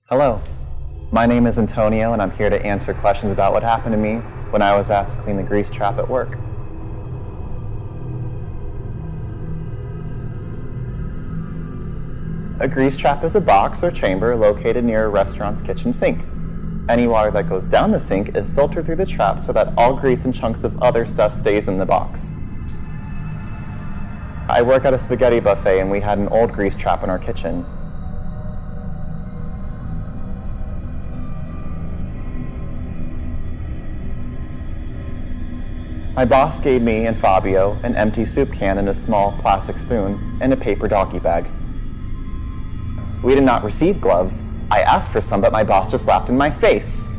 Hello, my name is Antonio and I'm here to answer questions about what happened to me when I was asked to clean the grease trap at work. A grease trap is a box or chamber located near a restaurant's kitchen sink. Any water that goes down the sink is filtered through the trap so that all grease and chunks of other stuff stays in the box. I work at a spaghetti buffet and we had an old grease trap in our kitchen. My boss gave me and Fabio an empty soup can and a small plastic spoon and a paper doggy bag. We did not receive gloves. I asked for some, but my boss just laughed in my face.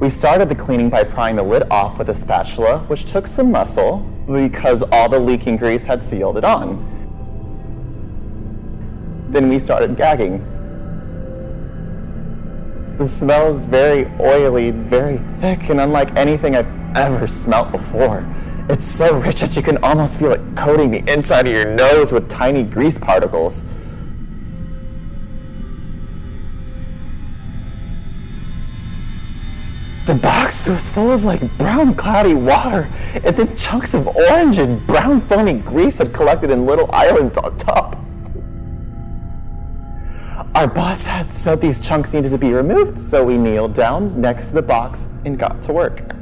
We started the cleaning by prying the lid off with a spatula, which took some muscle because all the leaking grease had sealed it on. Then we started gagging. The smell is very oily, very thick, and unlike anything I've ever smelt before. It's so rich that you can almost feel it coating the inside of your nose with tiny grease particles. The box was full of brown cloudy water, and then chunks of orange and brown foamy grease had collected in little islands on top. Our boss had said these chunks needed to be removed, so we kneeled down next to the box and got to work.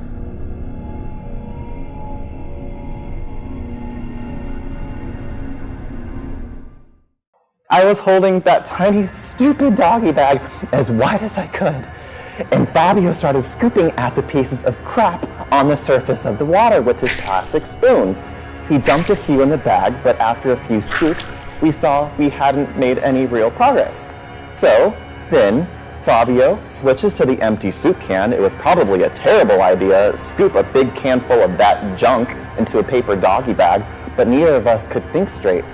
I was holding that tiny, stupid doggy bag as wide as I could, and Fabio started scooping at the pieces of crap on the surface of the water with his plastic spoon. He dumped a few in the bag, but after a few scoops, we saw we hadn't made any real progress. So then Fabio switches to the empty soup can. It was probably a terrible idea to scoop a big can full of that junk into a paper doggy bag, but neither of us could think straight.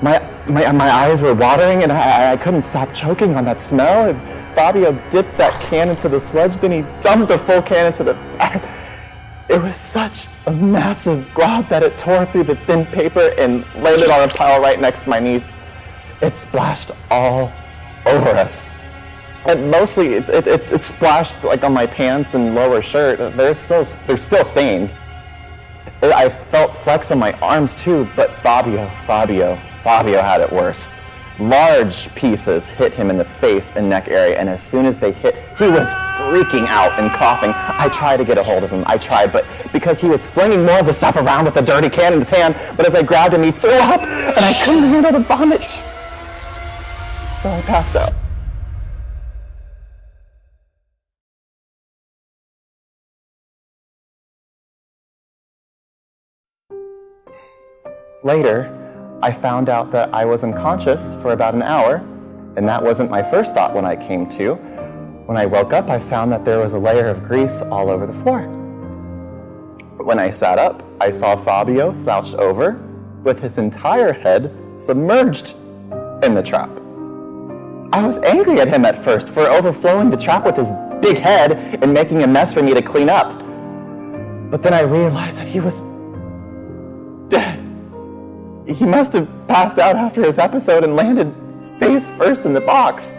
My eyes were watering and I couldn't stop choking on that smell. And Fabio dipped that can into the sludge, then he dumped the full can into the bag. It was such a massive glob that it tore through the thin paper and landed on a pile right next to my knees. It splashed all over us. And mostly it splashed on my pants and lower shirt. They're still stained. I felt flecks on my arms too, but Fabio had it worse. Large pieces hit him in the face and neck area, and as soon as they hit, he was freaking out and coughing. I tried to get a hold of him. But because he was flinging more of the stuff around with the dirty can in his hand, but as I grabbed him, he threw up, and I couldn't handle the vomit. So I passed out. Later, I found out that I was unconscious for about an hour, and that wasn't my first thought when I came to. When I woke up, I found that there was a layer of grease all over the floor. But when I sat up, I saw Fabio slouched over with his entire head submerged in the trap. I was angry at him at first for overflowing the trap with his big head and making a mess for me to clean up. But then I realized that he was dead. He must have passed out after his episode and landed face first in the box.